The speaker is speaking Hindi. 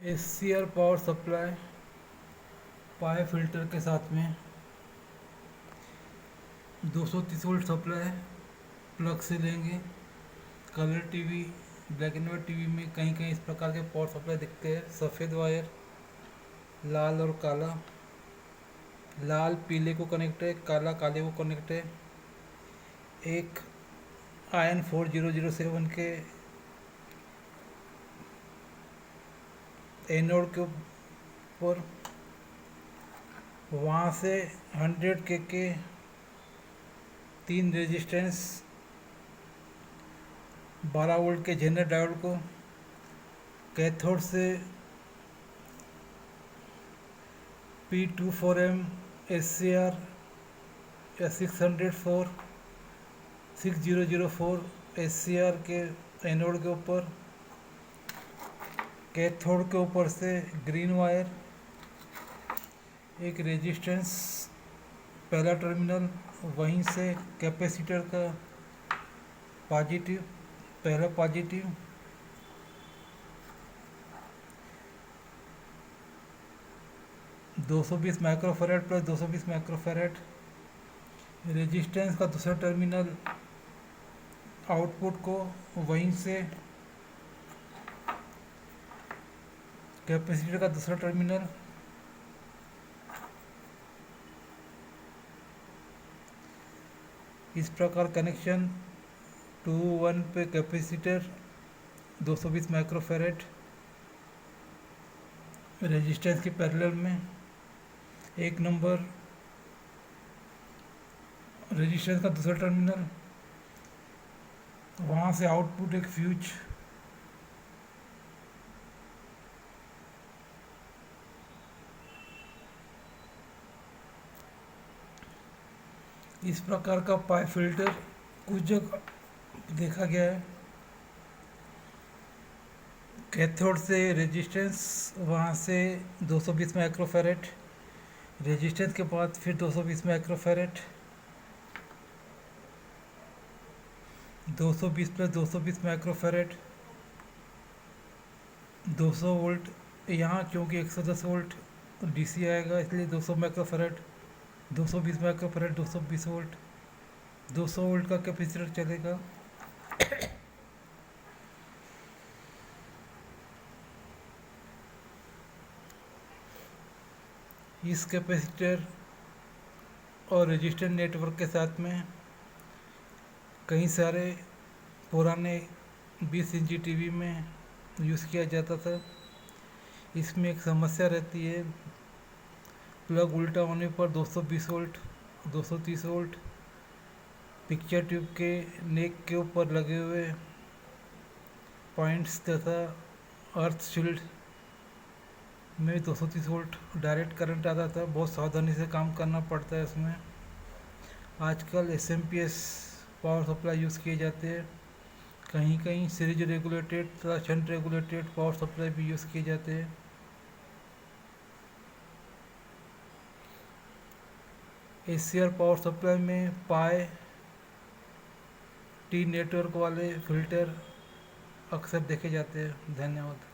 एसीआर पावर सप्लाई पाई फिल्टर के साथ में 230 वोल्ट सप्लाई प्लग से लेंगे। Colour TV, black and white TV में कहीं कहीं इस प्रकार के पावर सप्लाई दिखते हैं। सफ़ेद वायर, लाल और काला। लाल पीले को कनेक्ट है, काला काले को कनेक्ट है। एक आयन 4007 के एनोड के ऊपर, वहाँ से 100 के 3 रेजिस्टेंस 12 वोल्ट के जेनर डायोड को कैथोड से P24M SCR या 6004 SCR के एनोड के ऊपर, कैथोड के ऊपर से ग्रीन वायर, एक रेजिस्टेंस पहला टर्मिनल, वहीं से कैपेसिटर का पॉजिटिव, पहला positive, 220 microfarad plus 220 microfarad. Resistance का दूसरा टर्मिनल आउटपुट को, वहीं से कैपेसिटर का दूसरा टर्मिनल, इस प्रकार कनेक्शन 2-1 पे कैपेसिटर 220 माइक्रोफैरड रेजिस्टेंस के पैरेलल में। एक नंबर रेजिस्टेंस का दूसरा टर्मिनल, वहाँ से आउटपुट एक फ्यूज, इस प्रकार का पाई फिल्टर कुछ जगह देखा गया है। कैथोड से रेजिस्टेंस, वहाँ से 220 माइक्रोफैरड, रेजिस्टेंस के बाद फिर 220 माइक्रोफैरड, 220 प्लस 220 माइक्रोफैरड, 200 वोल्ट यहाँ, क्योंकि 110 वोल्ट डीसी आएगा इसलिए 200 माइक्रोफैरड, 220 माइक्रोफैरड, 220 वोल्ट, 200 वोल्ट का कैपेसिटर चलेगा। इस कैपेसिटर और रजिस्टर नेटवर्क के साथ में कई सारे पुराने 20 इंची टीवी में यूज़ किया जाता था। इसमें एक समस्या रहती है, प्लग उल्टा होने पर 220 वोल्ट, 230 वोल्ट पिक्चर ट्यूब के नेक के ऊपर लगे हुए पॉइंट्स तथा अर्थ शील्ड में 230 वोल्ट डायरेक्ट करंट आता था। बहुत सावधानी से काम करना पड़ता है इसमें। आजकल SMPS पावर सप्लाई यूज़ किए जाते हैं। कहीं कहीं सीरीज रेगुलेटेड तथा शंट रेगुलेटेड पावर सप्लाई भी यूज़ किए जाते हैं। एसीआर पावर सप्लाई में पाई टी नेटवर्क वाले फिल्टर अक्सर देखे जाते हैं। धन्यवाद।